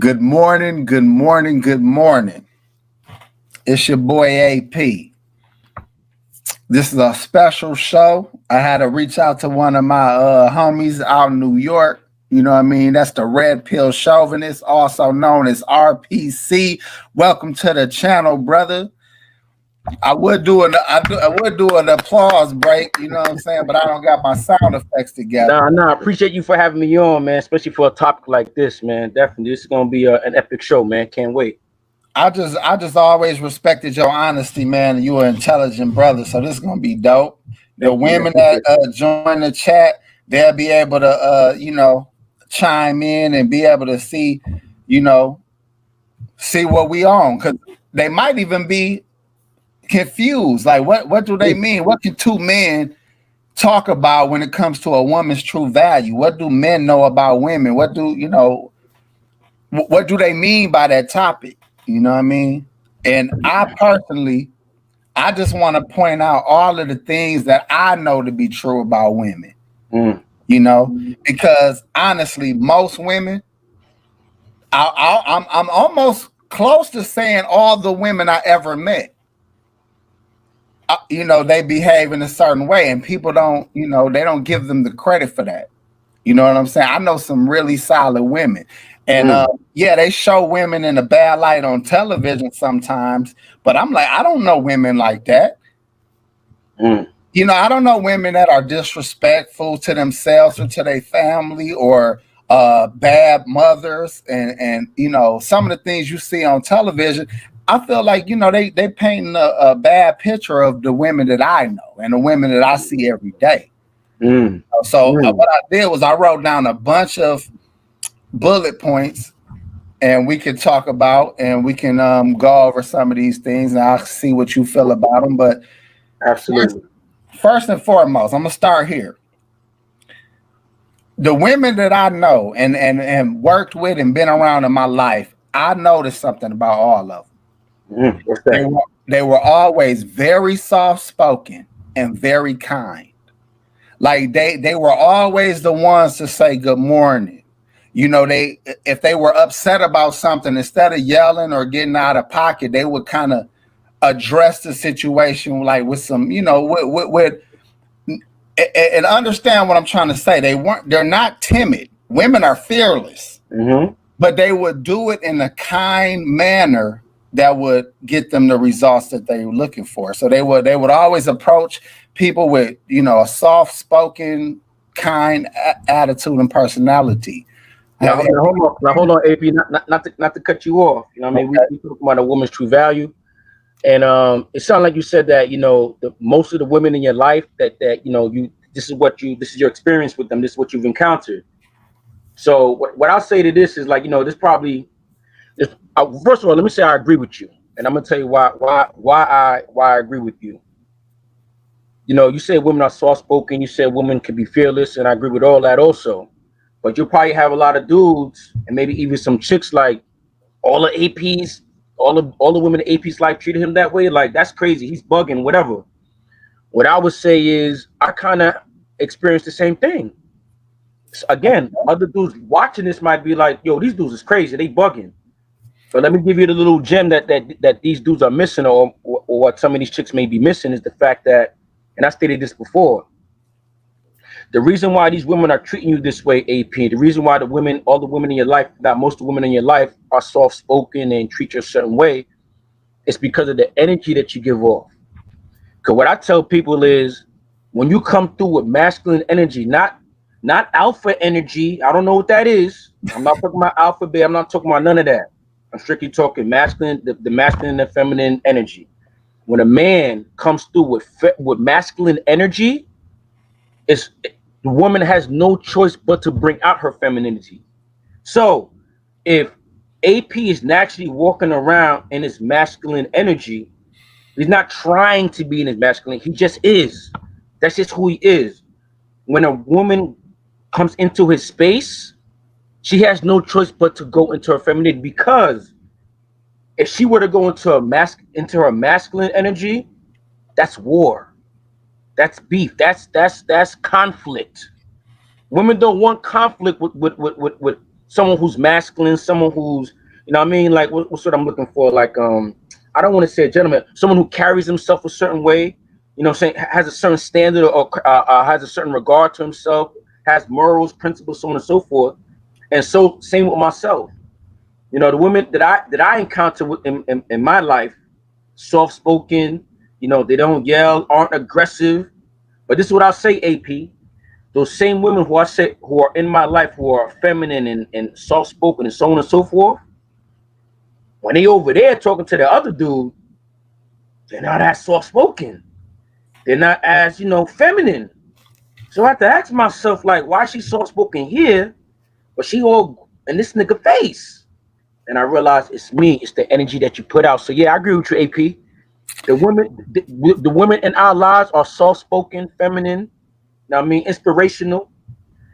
Good morning, good morning, good morning. It's your boy AP. This is a special show. I had to reach out to one of my homies out in New York. You know what I mean? That's the Red Pill Chauvinist, also known as RPC. Welcome to the channel, brother. I would do an applause break, you know what I'm saying? But I don't got my sound effects together. Nah. Appreciate you for having me on, man. Especially for a topic like this, man. Definitely, this is gonna be an epic show, man. Can't wait. I just always respected your honesty, man. You an intelligent brother, so this is gonna be dope. The Thank you, man. women that join the chat, they'll be able to chime in and be able to see what we on, because they might even be confused. Like, what do they mean? What can two men talk about when it comes to a woman's true value? What do men know about women? What do they mean by that topic? You know what I mean? And I just want to point out all of the things that I know to be true about women. Because honestly, most women, I'm almost close to saying all the women I ever met, they behave in a certain way, and people don't, they don't give them the credit for that. You know what I'm saying? I know some really solid women. And they show women in a bad light on television sometimes, but I'm like, I don't know women like that. I don't know women that are disrespectful to themselves or to their family, or bad mothers, and some of the things you see on television. I feel like they painting a bad picture of the women that I know and the women that I see every day. So what I did was I wrote down a bunch of bullet points, and we can talk about, and we can go over some of these things, and I'll see what you feel about them. But absolutely, first and foremost, I'm gonna start here. The women that I know and worked with and been around in my life, I noticed something about all of them. What's that? They were always very soft-spoken and very kind. Like they were always the ones to say good morning. If they were upset about something, instead of yelling or getting out of pocket, they would kind of address the situation like with some, with and understand what I'm trying to say. They're not timid. Women are fearless, but they would do it in a kind manner that would get them the results that they were looking for. So they would always approach people with, a soft-spoken, kind attitude and personality. Now hold on, AP. Not to cut you off. You know what I mean? We talk about a woman's true value, and it sounds like you said that most of the women in your life that this is your experience with them. This is what you've encountered. So what I'll say to this is, like, this probably. First of all, let me say I agree with you, and I'm gonna tell you why I agree with you. You said women are soft-spoken. You said women can be fearless, and I agree with all that also. But you'll probably have a lot of dudes, and maybe even some chicks, like all the APs, all the women in AP's life treated him that way. Like, that's crazy. He's bugging, whatever. What I would say is I kind of experienced the same thing. So again, other dudes watching this might be like, yo, these dudes is crazy. They bugging. But let me give you the little gem that these dudes are missing, or what some of these chicks may be missing, is the fact that, and I stated this before, the reason why these women are treating you this way, AP, the reason why all the women in your life, that most of the women in your life are soft-spoken and treat you a certain way, is because of the energy that you give off. Because what I tell people is, when you come through with masculine energy, not alpha energy, I don't know what that is. I'm not talking about alpha, babe. I'm not talking about none of that. I'm strictly talking masculine, the masculine and feminine energy. When a man comes through with masculine energy, the woman has no choice but to bring out her femininity. So if AP is naturally walking around in his masculine energy, he's not trying to be in his masculine, he just is. That's just who he is. When a woman comes into his space, she has no choice but to go into her femininity, because if she were to go into her masculine energy, that's war. That's beef. That's conflict. Women don't want conflict with someone who's masculine, someone who's, you know what I mean? Like, what's what I'm looking for? Like, I don't want to say a gentleman, someone who carries himself a certain way, you know what I'm saying, has a certain standard, or has a certain regard to himself, has morals, principles, so on and so forth. And so, same with myself. You know, the women that I encounter in my life, soft-spoken, you know, they don't yell, aren't aggressive. But this is what I'll say, AP. Those same women who I say who are in my life, who are feminine and soft-spoken and so on and so forth, when they over there talking to the other dude, they're not as soft-spoken. They're not as, you know, feminine. So I have to ask myself, like, why is she soft-spoken here, but she all in this nigga face? And I realize it's me. It's the energy that you put out. So yeah, I agree with you, AP. The women in our lives are soft-spoken, feminine. Now, I mean, inspirational.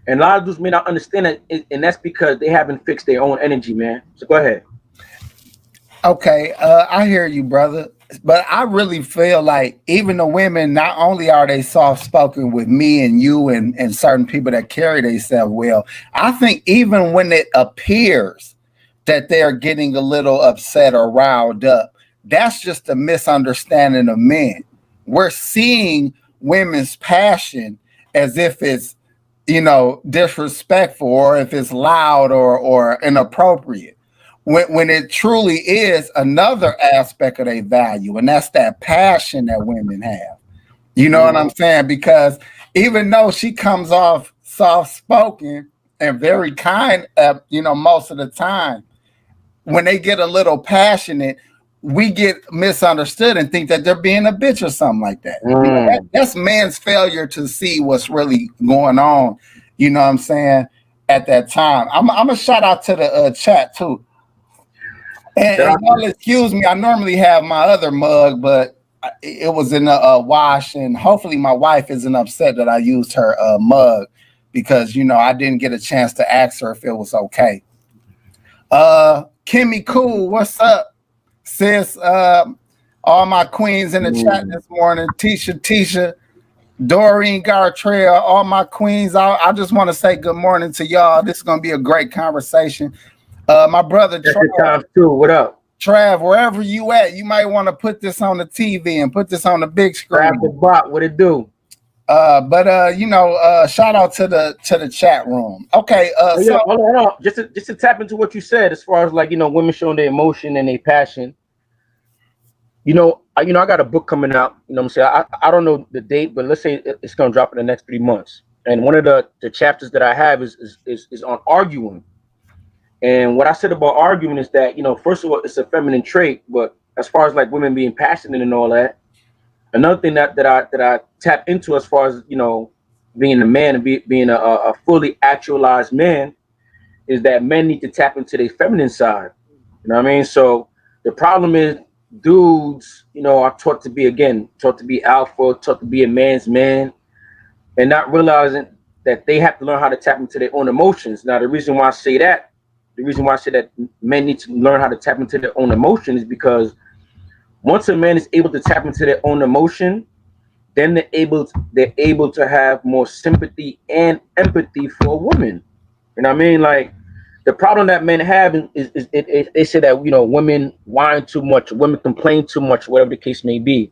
And a lot of dudes may not understand it, and that's because they haven't fixed their own energy, man. So go ahead. Okay, I hear you, brother. But I really feel like even the women, not only are they soft-spoken with me and you and certain people that carry themselves well, I think even when it appears that they're getting a little upset or riled up, that's just a misunderstanding of men. We're seeing women's passion as if it's, you know, disrespectful, or if it's loud or inappropriate. When it truly is another aspect of their value, and that's that passion that women have. You know what I'm saying? Because even though she comes off soft-spoken and very kind, you know, most of the time, when they get a little passionate, we get misunderstood and think that they're being a bitch or something like that. You know, that's man's failure to see what's really going on, you know what I'm saying, at that time. I'm going to shout out to the chat, too. And y'all excuse me, I normally have my other mug, but it was in the wash, and hopefully my wife isn't upset that I used her mug, because, you know, I didn't get a chance to ask her if it was okay. Kimmy Cool, what's up, sis? All my queens in the chat this morning. Tisha, Doreen Gartrell, all my queens. I just want to say good morning to y'all. This is going to be a great conversation. My brother Trav, too. What up, Trav? Wherever you at, you might want to put this on the TV and put this on the big screen. Trav the bot, what it do? But you know, shout out to the chat room. Okay, so hold on. Just to tap into what you said, as far as, like, you know, women showing their emotion and their passion. You know, I got a book coming out. You know what I'm saying? I don't know the date, but let's say it's gonna drop in the next 3 months. And one of the chapters that I have is on arguing. And what I said about arguing is that, you know, first of all, it's a feminine trait, but as far as, like, women being passionate and all that, another thing that I tap into, as far as, you know, being a man and being a fully actualized man, is that men need to tap into their feminine side. You know what I mean? So the problem is, dudes, you know, are taught to be alpha, taught to be a man's man, and not realizing that they have to learn how to tap into their own emotions. Now, the reason why I say that men need to learn how to tap into their own emotions is because once a man is able to tap into their own emotion, then they're able to have more sympathy and empathy for a woman. You know what I mean? Like, the problem that men have is they say that, you know, women whine too much, women complain too much, whatever the case may be.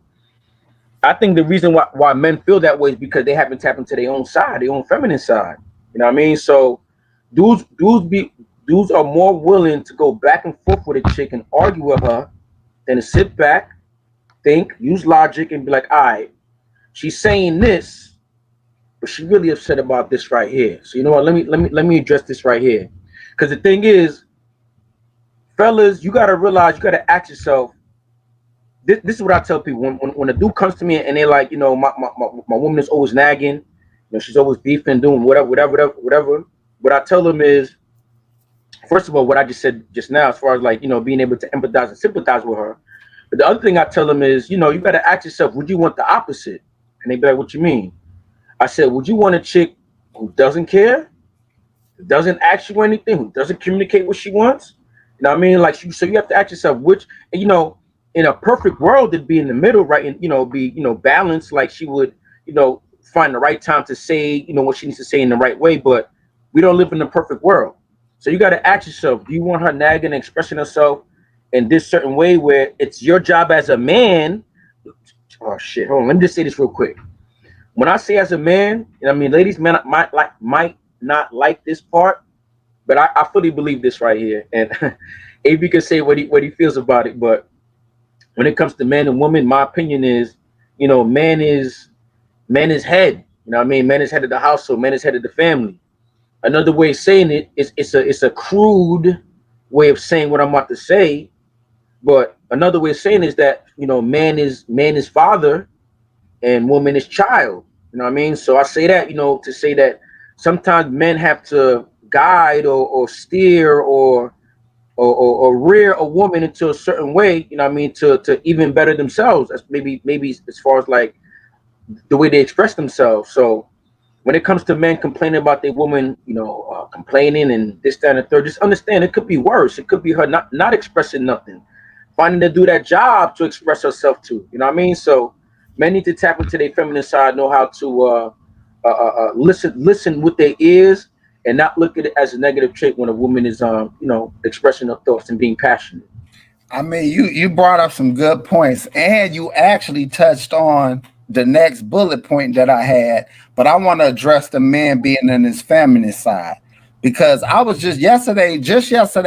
I think the reason why men feel that way is because they haven't tapped into their own side, their own feminine side. You know what I mean? So dudes are more willing to go back and forth with a chick and argue with her than to sit back, think, use logic, and be like, all right, she's saying this, but she's really upset about this right here. So you know what? Let me address this right here. Because the thing is, fellas, you gotta realize, you gotta ask yourself. This is what I tell people when a dude comes to me and they're like, you know, my woman is always nagging, you know, she's always beefing, doing whatever. What I tell them is, first of all, what I just said just now, as far as, like, you know, being able to empathize and sympathize with her. But the other thing I tell them is, you know, you gotta ask yourself, would you want the opposite? And they be like, what you mean? I said, would you want a chick who doesn't care, who doesn't ask you anything, who doesn't communicate what she wants? You know what I mean? Like, so you have to ask yourself which, and, you know, in a perfect world, it'd be in the middle, right? And, you know, be, you know, balanced. Like, she would, you know, find the right time to say, you know, what she needs to say in the right way. But we don't live in a perfect world. So you got to ask yourself, do you want her nagging and expressing herself in this certain way where it's your job as a man? Oh shit, hold on, let me just say this real quick. When I say as a man, I mean, ladies might not like this part, but I fully believe this right here. And AB can say what he feels about it, but when it comes to man and woman, my opinion is, man is head. You know what I mean? Man is head of the household, man is head of the family. Another way of saying it is it's a crude way of saying what I'm about to say, but another way of saying is that man is father and woman is child. You know what I mean? So I say that to say that sometimes men have to guide or steer or rear a woman into a certain way. You know what I mean? To even better themselves. That's maybe as far as like the way they express themselves. So when it comes to men complaining about their woman, complaining and this, that, and the third, just understand it could be worse. It could be her not expressing nothing, finding to do that job to express herself to. You know what I mean? So men need to tap into their feminine side, know how to listen with their ears, and not look at it as a negative trait when a woman is expressing her thoughts and being passionate. I mean, you brought up some good points, and you actually touched on the next bullet point that I had, but I want to address the man being in his feminine side, because I was just yesterday,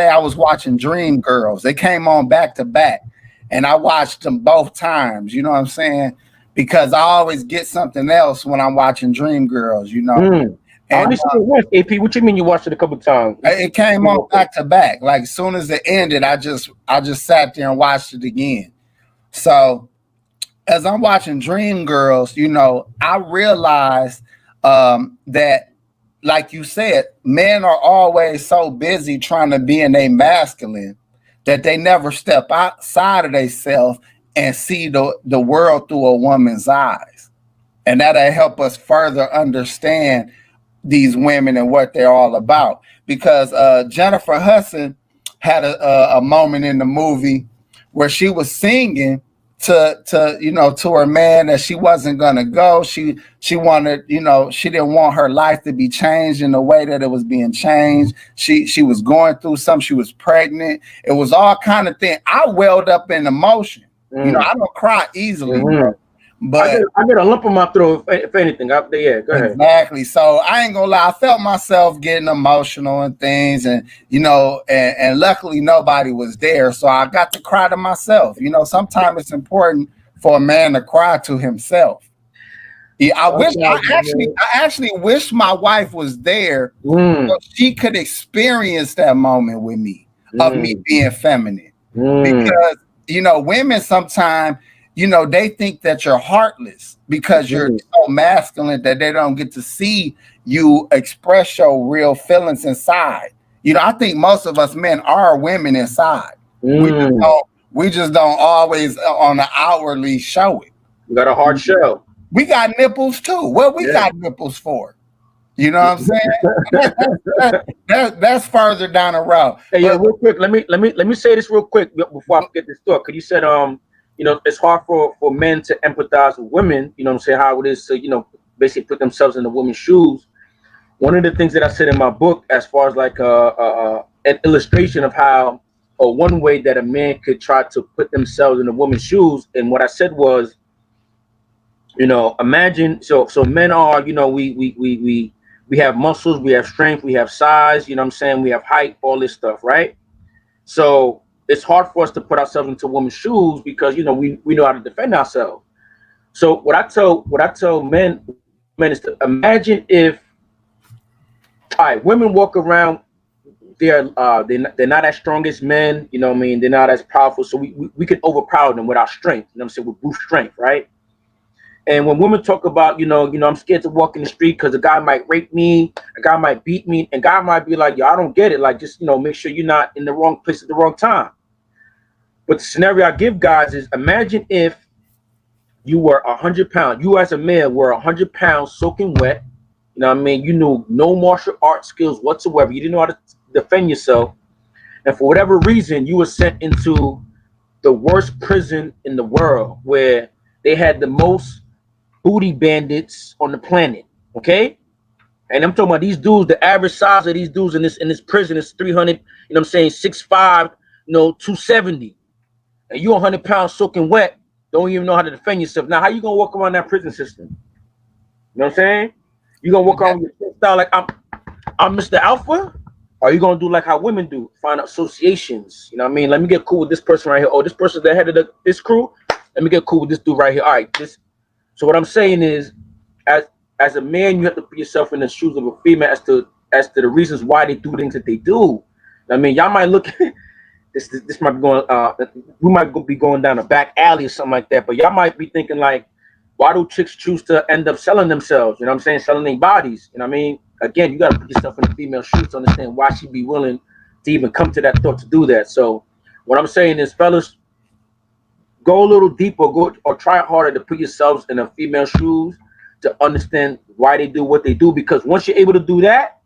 I was watching Dream Girls. They came on back to back, and I watched them both times. You know what I'm saying? Because I always get something else when I'm watching Dream Girls. I only saw it once, AP. What you mean you watched it a couple times? It came on back to back. Like as soon as it ended, I just sat there and watched it again. So as I'm watching Dream Girls, I realized that, like you said, men are always so busy trying to be in a masculine that they never step outside of themselves and see the world through a woman's eyes. And that'll help us further understand these women and what they're all about. Because Jennifer Hudson had a moment in the movie where she was singing to her man that she wasn't gonna go. She wanted, she didn't want her life to be changed in the way that it was being changed. She was going through something. She was pregnant. It was all kind of thing. I welled up in emotion. I don't cry easily, bro. But I get a lump in my throat if anything. Go ahead. Exactly. So I ain't gonna lie. I felt myself getting emotional and things, and and luckily nobody was there, so I got to cry to myself. Sometimes it's important for a man to cry to himself. Yeah, I actually wish my wife was there so she could experience that moment with me of me being feminine, because women sometimes. They think that you're heartless because you're so masculine that they don't get to see you express your real feelings inside. I think most of us men are women inside. We just don't always on the outwardly show it. We got a hard shell. We got nipples too. What we got nipples for? You know what I'm saying? That's further down the road. Hey, real quick, let me say this real quick before I forget this thought. Because you said it's hard for men to empathize with women, how it is to, basically put themselves in the woman's shoes. One of the things that I said in my book, as far as like an illustration of how, or one way that a man could try to put themselves in a woman's shoes. And what I said was, imagine, so men are, we have muscles, we have strength, we have size, we have height, all this stuff, right? So it's hard for us to put ourselves into women's shoes because we know how to defend ourselves. So what I tell men is to imagine if women walk around, they're not as strong as men, they're not as powerful, so we can overpower them with our strength, with brute strength, right? And when women talk about, I'm scared to walk in the street because a guy might rape me, a guy might beat me, and guy might be like, yo, I don't get it. Like, just, make sure you're not in the wrong place at the wrong time. But the scenario I give guys is, imagine if you were 100 pounds, you as a man were 100 pounds soaking wet. You knew no martial art skills whatsoever. You didn't know how to defend yourself. And for whatever reason, you were sent into the worst prison in the world where they had the most booty bandits on the planet. Okay. And I'm talking about these dudes, the average size of these dudes in this prison is 300, you know what I'm saying, 6'5", 270. And you 100 pounds soaking wet, don't even know how to defend yourself. Now, how you gonna walk around that prison system? You know what I'm saying? You gonna walk around with your style like I'm Mr. Alpha? Or are you gonna do like how women do? Find associations. You know what I mean? Let me get cool with this person right here. Oh, this person's the head of this crew. Let me get cool with this dude right here. All right, this. So what I'm saying is, as a man, you have to put yourself in the shoes of a female as to the reasons why they do things that they do. I mean, y'all might look this might be going we might be going down a back alley or something like that, but y'all might be thinking like, why do chicks choose to end up selling themselves? You know what I'm saying? Selling their bodies. You know what I mean? Again, you got to put yourself in the female shoes to understand why she'd be willing to even come to that thought to do that. So what I'm saying is, fellas, go a little deeper, or try harder to put yourselves in a female shoes to understand why they do what they do. Because once you're able to do that,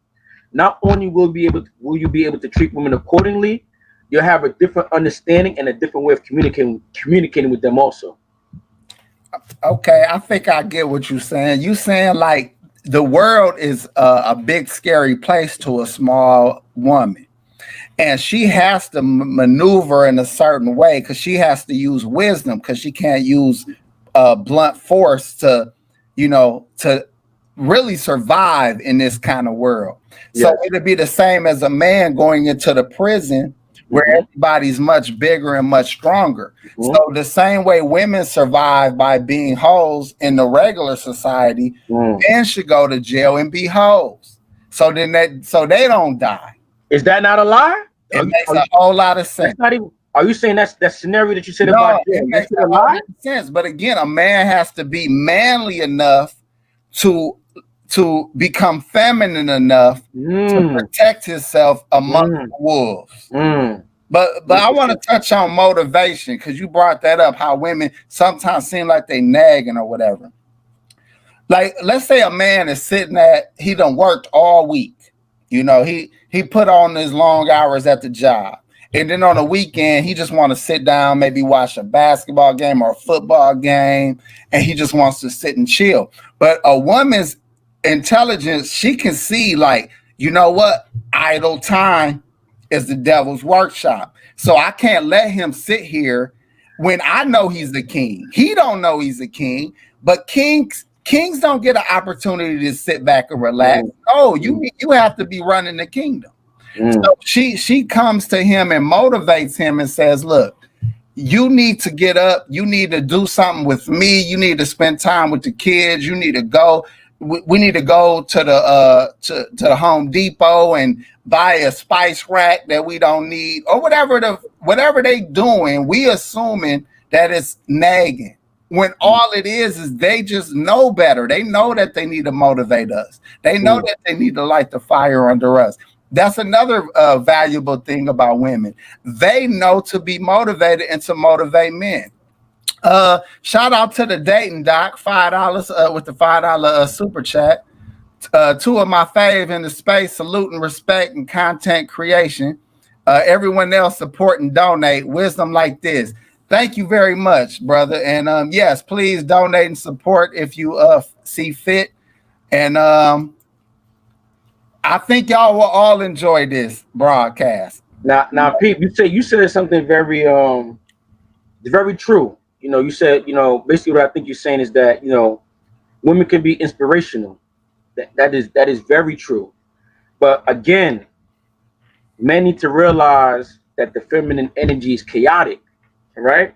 not only will you be able to treat women accordingly, you'll have a different understanding and a different way of communicating with them also. Okay, I think I get what you're saying. You saying like the world is a big scary place to a small woman, and she has to maneuver in a certain way because she has to use wisdom, because she can't use blunt force to really survive in this kind of world. Yes. So it'd be the same as a man going into the prison where everybody's much bigger and much stronger. So the same way women survive by being hoes in the regular society, men should go to jail and be hoes. So then they don't die. Is that not a lie? It makes a whole lot of sense. Are you saying that scenario that you said about jail? It makes a lot of sense. But again, a man has to be manly enough to become feminine enough to protect himself among wolves. But I want to touch on motivation, because you brought that up, how women sometimes seem like they nagging or whatever. Like, let's say a man is he done worked all week. He put on his long hours at the job. And then on the weekend, he just want to sit down, maybe watch a basketball game or a football game, and he just wants to sit and chill. But a woman's intelligence, she can see, like, you know what? Idle time is the devil's workshop. So I can't let him sit here when I know he's the king. He don't know he's the king, but kings don't get an opportunity to sit back and relax. Oh, you have to be running the kingdom. So she comes to him and motivates him and says, look, you need to get up. You need to do something with me. You need to spend time with the kids. You need to go. We need to go to the Home Depot and buy a spice rack that we don't need, or whatever they doing. We assuming that it's nagging, when all it is they just know better. They know that they need to motivate us. They know that they need to light the fire under us. That's another valuable thing about women. They know to be motivated and to motivate men. Shout out to the Dayton Doc, $5 with the $5 super chat. Two of my fave in the space, salute and respect and content creation. Everyone else support and donate. Wisdom like this. Thank you very much, brother. And yes, please donate and support if you see fit. And I think y'all will all enjoy this broadcast. Now, Pete, you said something very true. You said, basically what I think you're saying is that, women can be inspirational. That is very true. But again, men need to realize that the feminine energy is chaotic, right?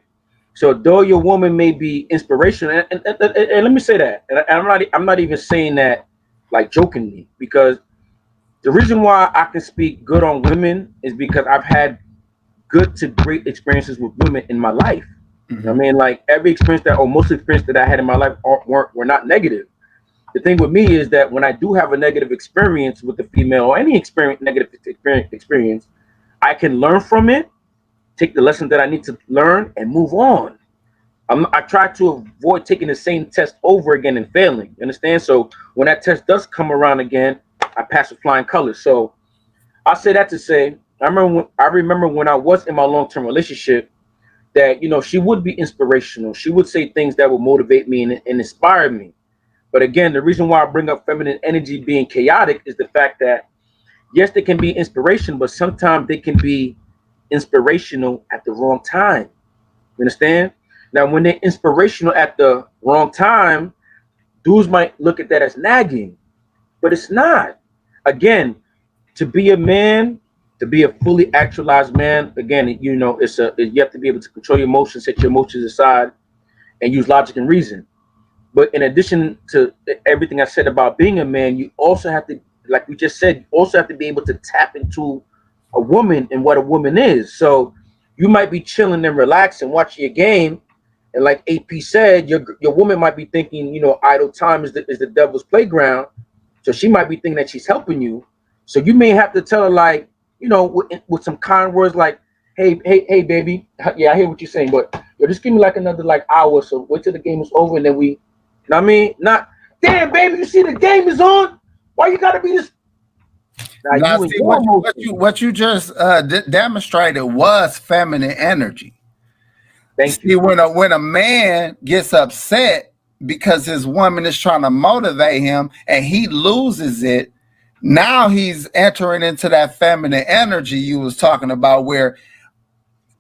So though your woman may be inspirational, and let me say that, and I'm not even saying that like jokingly, because the reason why I can speak good on women is because I've had good to great experiences with women in my life. I mean, like every experience or most experience that I had in my life were not negative. The thing with me is that when I do have a negative experience with a female or any negative experience, I can learn from it, take the lesson that I need to learn, and move on. I try to avoid taking the same test over again and failing. You understand? So when that test does come around again, I pass with flying colors. So I say that to say, I remember when I was in my long-term relationship, that she would be inspirational. She would say things that would motivate me and inspire me. But again, the reason why I bring up feminine energy being chaotic is the fact that yes, they can be inspiration, but sometimes they can be inspirational at the wrong time. You understand? Now, when they're inspirational at the wrong time, dudes might look at that as nagging, but it's not. Again, to be a man, to be a fully actualized man, again, you know, you have to be able to control your emotions, set your emotions aside, and use logic and reason. But in addition to everything I said about being a man, you also have to, like we just said, you also have to be able to tap into a woman and what a woman is. So you might be chilling and relaxing, watching your game, and like AP said, your woman might be thinking, you know, idle time is the devil's playground. So she might be thinking that she's helping you. So you may have to tell her, like, you know, with some kind words like, hey, baby, yeah, I hear what you're saying, but yo, just give me like another like hour, so wait till the game is over, and then we, you know what I mean? Not, damn, baby, you see the game is on? Why you gotta be this? Now, see, what you just demonstrated was feminine energy. Thank you. When a man gets upset because his woman is trying to motivate him and he loses it, now he's entering into that feminine energy you was talking about, where,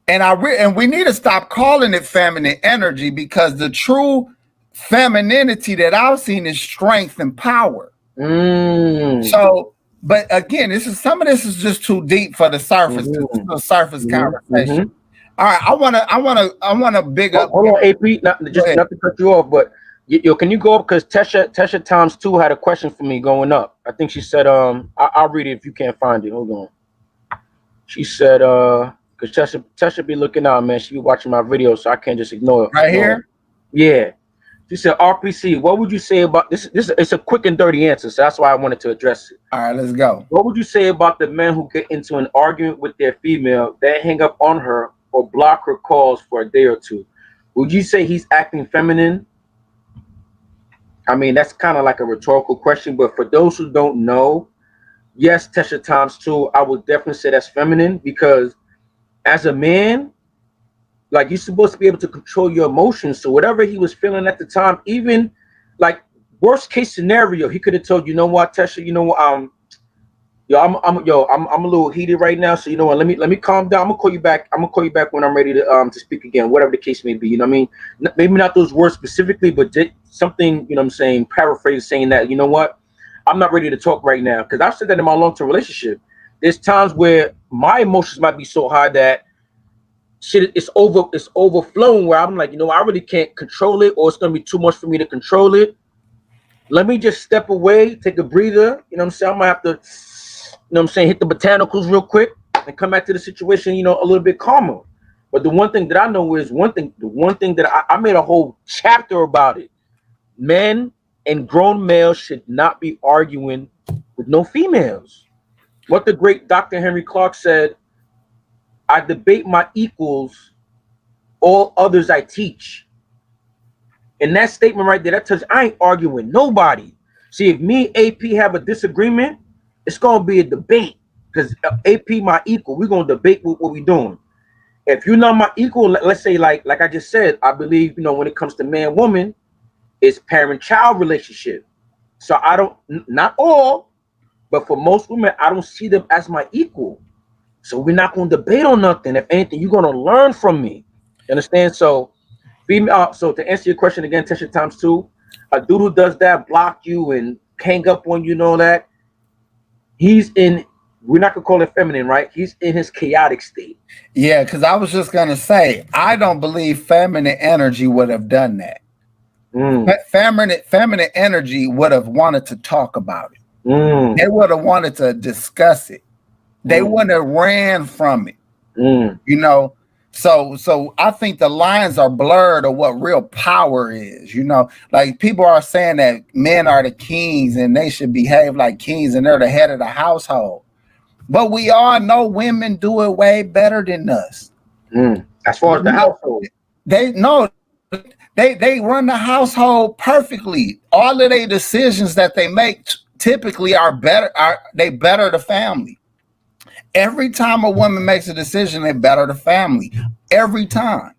and we need to stop calling it feminine energy, because the true femininity that I've seen is strength and power. So, but again, some of this is just too deep for the surface, the surface conversation. All right, I want to big up. Hold on, AP, not to cut you off, but yo, can you go up, because Tesha times 2 had a question for me going up. I think she said, I'll read it if you can't find it. Hold on. She said, because Tesha be looking out, man. She be watching my videos, so I can't just ignore it. Right here? Yeah. She said, RPC, what would you say about this? It's a quick and dirty answer, so that's why I wanted to address it. All right, let's go. What would you say about the men who get into an argument with their female, then hang up on her or block her calls for a day or two? Would you say he's acting feminine? I mean, that's kind of like a rhetorical question, but for those who don't know, yes, Tesha times 2, I would definitely say that's feminine, because as a man, like, you're supposed to be able to control your emotions. So whatever he was feeling at the time, even like worst case scenario, he could have told, you know what, Tesha, you know what, I'm a little heated right now, so you know what, let me calm down. I'm gonna call you back when I'm ready to speak again, whatever the case may be. You know what I mean? Maybe not those words specifically, but something, you know what I'm saying, paraphrase, saying that, you know what, I'm not ready to talk right now. Because I've said that in my long-term relationship. There's times where my emotions might be so high that shit, it's overflowing, where I'm like, you know, I really can't control it, or it's gonna be too much for me to control it. Let me just step away, take a breather. You know what I'm saying? I'm gonna have to, you know what I'm saying, hit the botanicals real quick and come back to the situation, you know, a little bit calmer. But the one thing that I know is the one thing that I made a whole chapter about it. Men and grown males should not be arguing with no females. What the great Dr. Henry Clark said, I debate my equals, all others I teach. And that statement right there, that tells I ain't arguing with nobody. See, if me and AP have a disagreement, it's gonna be a debate, because AP my equal. We're gonna debate what we doing. If you're not my equal, let's say like I just said, I believe, you know, when it comes to man woman, it's parent-child relationship. So I don't, not all, but for most women, I don't see them as my equal. So we're not going to debate on nothing. If anything, you're going to learn from me. You understand? So, so to answer your question again, Tesha times 2, a dude who does that, block you and hang up on you and all that, he's in, we're not going to call it feminine, right? He's in his chaotic state. Yeah, because I was just going to say, I don't believe feminine energy would have done that. Feminine energy would have wanted to talk about it. They would have wanted to discuss it. They wouldn't have ran from it. You know, so I think the lines are blurred of what real power is. You know, like people are saying that men are the kings and they should behave like kings and they're the head of the household. But we all know women do it way better than us. As far as the household, they run the household perfectly. All of their decisions that they make typically are better. They better the family. Every time a woman makes a decision, they better the family. Every time.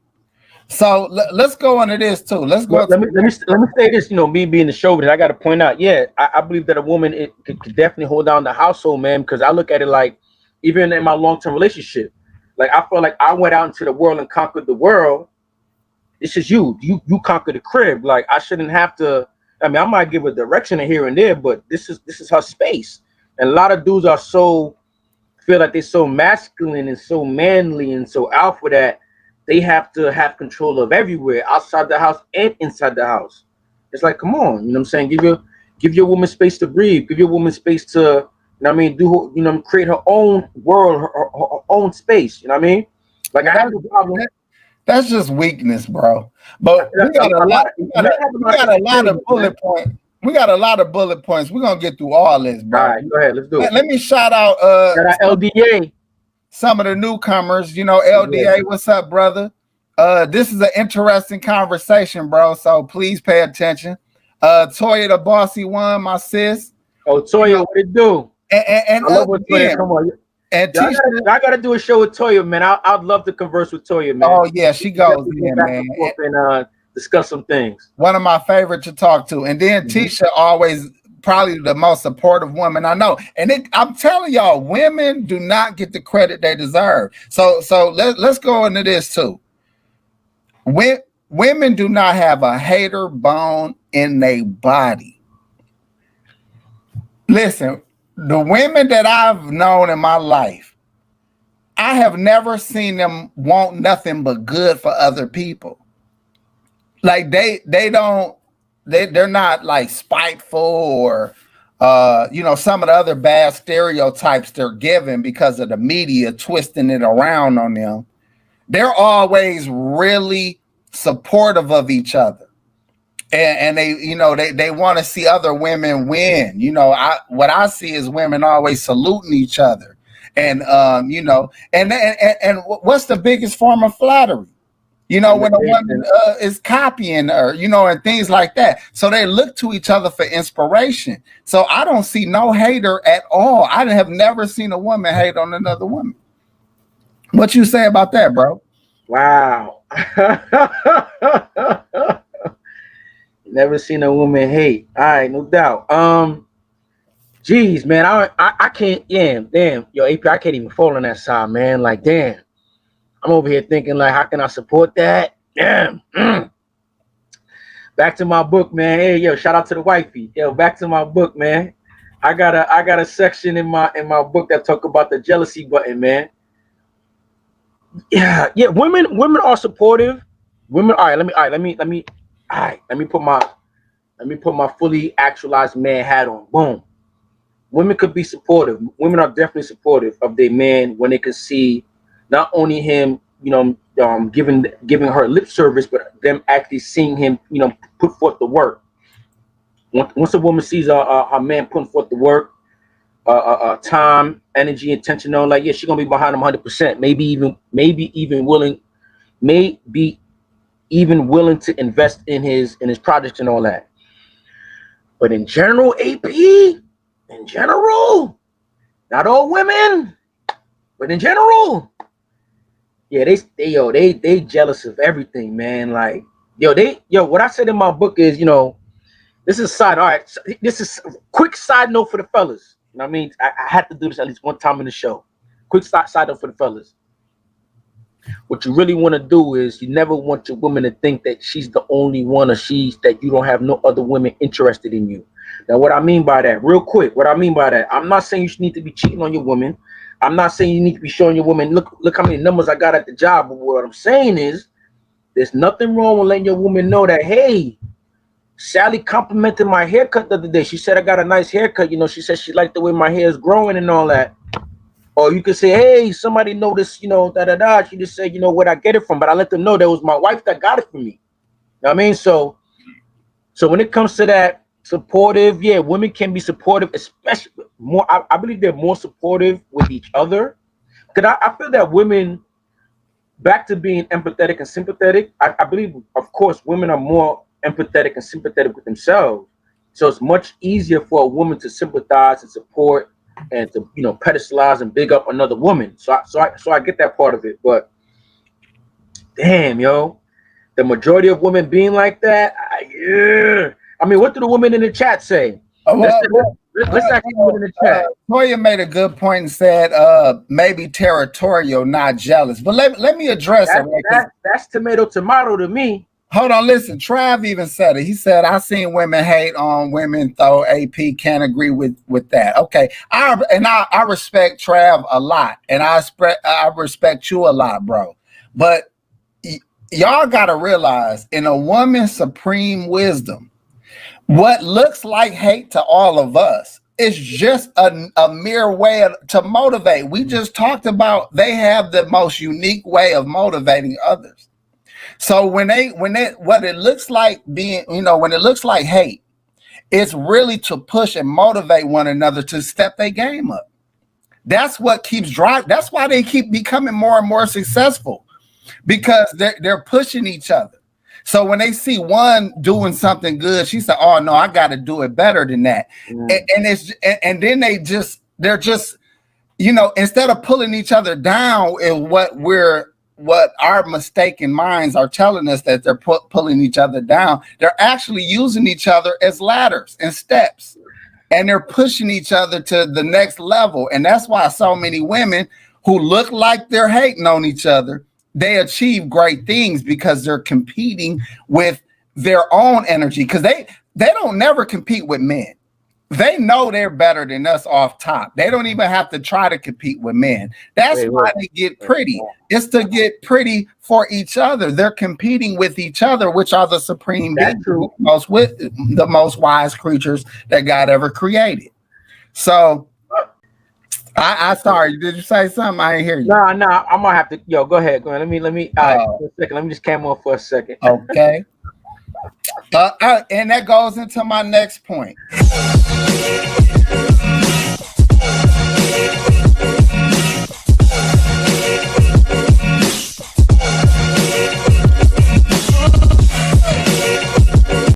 So let's go into this too. Let's go. Well, let me say this. You know, me being the chauvinist, I got to point out. Yeah, I believe that a woman could definitely hold down the household, man. Because I look at it like, even in my long-term relationship, like I feel like I went out into the world and conquered the world. This is you. You conquer the crib. Like I shouldn't have to. I mean, I might give a direction here and there, but this is her space. And a lot of dudes are so feel like they're so masculine and so manly and so alpha that they have to have control of everywhere, outside the house and inside the house. It's like, come on, you know what I'm saying? Give your woman space to breathe. Give your woman space to, you know what I mean, do, you know, create her own world, her own space. You know what I mean? Like I have no problem. That's just weakness, bro. But we got a lot. We got a lot of bullet points. We got a lot of bullet points. We're gonna get through all this, bro. All right, go ahead. Let's do it. Let me shout out LDA. Some of the newcomers. You know, LDA, what's up, brother? This is an interesting conversation, bro. So please pay attention. Toya the Bossy One, my sis. Oh, Toya, what it do? And I love what Toya, come on. And I gotta do a show with Toya, man. I'd love to converse with Toya, man. Oh yeah, she goes in, man. And discuss some things. One of my favorite to talk to. And then Tisha, always probably the most supportive woman I know. And I'm telling y'all, women do not get the credit they deserve. So let's go into this too. Women do not have a hater bone in their body. Listen, the women that I've known in my life, I have never seen them want nothing but good for other people. Like they're not like spiteful or you know, some of the other bad stereotypes they're given because of the media twisting it around on them. They're always really supportive of each other. And they, you know, they want to see other women win. You know, what I see is women always saluting each other. And you know, and what's the biggest form of flattery? You know, when a woman is copying her, you know, and things like that. So they look to each other for inspiration. So I don't see no hater at all. I have never seen a woman hate on another woman. What you say about that, bro? Wow. Never seen a woman hate. All right, no doubt. Geez, man, I can't. Damn, yo, AP, I can't even fall on that side, man. Like, damn. I'm over here thinking, like, how can I support that? Damn. Back to my book, man. Hey, yo, shout out to the wifey. Yo, back to my book, man. I got a section in my book that talk about the jealousy button, man. Yeah. Women are supportive. Women. All right. Let me put my fully actualized man hat on. Boom. Women could be supportive. Women are definitely supportive of their man when they can see not only him, you know, giving her lip service, but them actually seeing him, you know, put forth the work. Once a woman sees her man putting forth the work, time, energy, attention, like, yeah, she's gonna be behind him 100%. Maybe even willing to invest in his projects and all that. But in general, not all women, but in general. Yeah, they jealous of everything, man. Like, what I said in my book is, you know, this is side. All right, this is a quick side note for the fellas. You know what I mean? I had to do this at least one time in the show. Quick side note for the fellas. What you really want to do is you never want your woman to think that she's the only one or that you don't have no other women interested in you. Now, what I mean by that, real quick, I'm not saying you need to be cheating on your woman. I'm not saying you need to be showing your woman, look how many numbers I got at the job. But what I'm saying is there's nothing wrong with letting your woman know that, hey, Sally complimented my haircut the other day. She said I got a nice haircut. You know, she said she liked the way my hair is growing and all that. Or you could say, hey, somebody noticed, you know, da-da-da. She just said, you know, where'd I get it from? But I let them know that was my wife that got it for me. You know what I mean? So when it comes to that supportive, yeah, women can be supportive, especially more. I believe they're more supportive with each other. Because I feel that women, back to being empathetic and sympathetic, I believe, of course, women are more empathetic and sympathetic with themselves. So it's much easier for a woman to sympathize and support and to, you know, pedestalize and big up another woman. So I get that part of it. But damn, yo, the majority of women being like that, I mean, what do the women in the chat say? Let's actually put in the chat. Toya made a good point and said maybe territorial, not jealous. But let me address it. That's tomato to me. Hold on, listen. Trav even said it. He said, "I seen women hate on women, though." AP can't agree with that. Okay, I respect Trav a lot, and I respect you a lot, bro. But y'all gotta realize, in a woman's supreme wisdom, what looks like hate to all of us is just a mere way to motivate. We just talked about they have the most unique way of motivating others. So when it looks like being, when it looks like hate, it's really to push and motivate one another to step their game up. That's what keeps driving. That's why they keep becoming more and more successful, because they're pushing each other. So when they see one doing something good, she said, "Oh no, I got to do it better than that." And then they're just, instead of pulling each other down, in what our mistaken minds are telling us that they're pulling each other down, they're actually using each other as ladders and steps, and they're pushing each other to the next level. And that's why so many women who look like they're hating on each other, they achieve great things, because they're competing with their own energy, because they don't never compete with men. They know they're better than us off top. They don't even have to try to compete with men. That's why they get pretty. It's to get pretty for each other. They're competing with each other, which are the supreme beings, the most wise creatures that God ever created. So, I sorry. Did you say something? I didn't hear you. No. I'm gonna have to. Go ahead. Let me. For a second. Let me just cam off for a second. Okay. And that goes into my next point.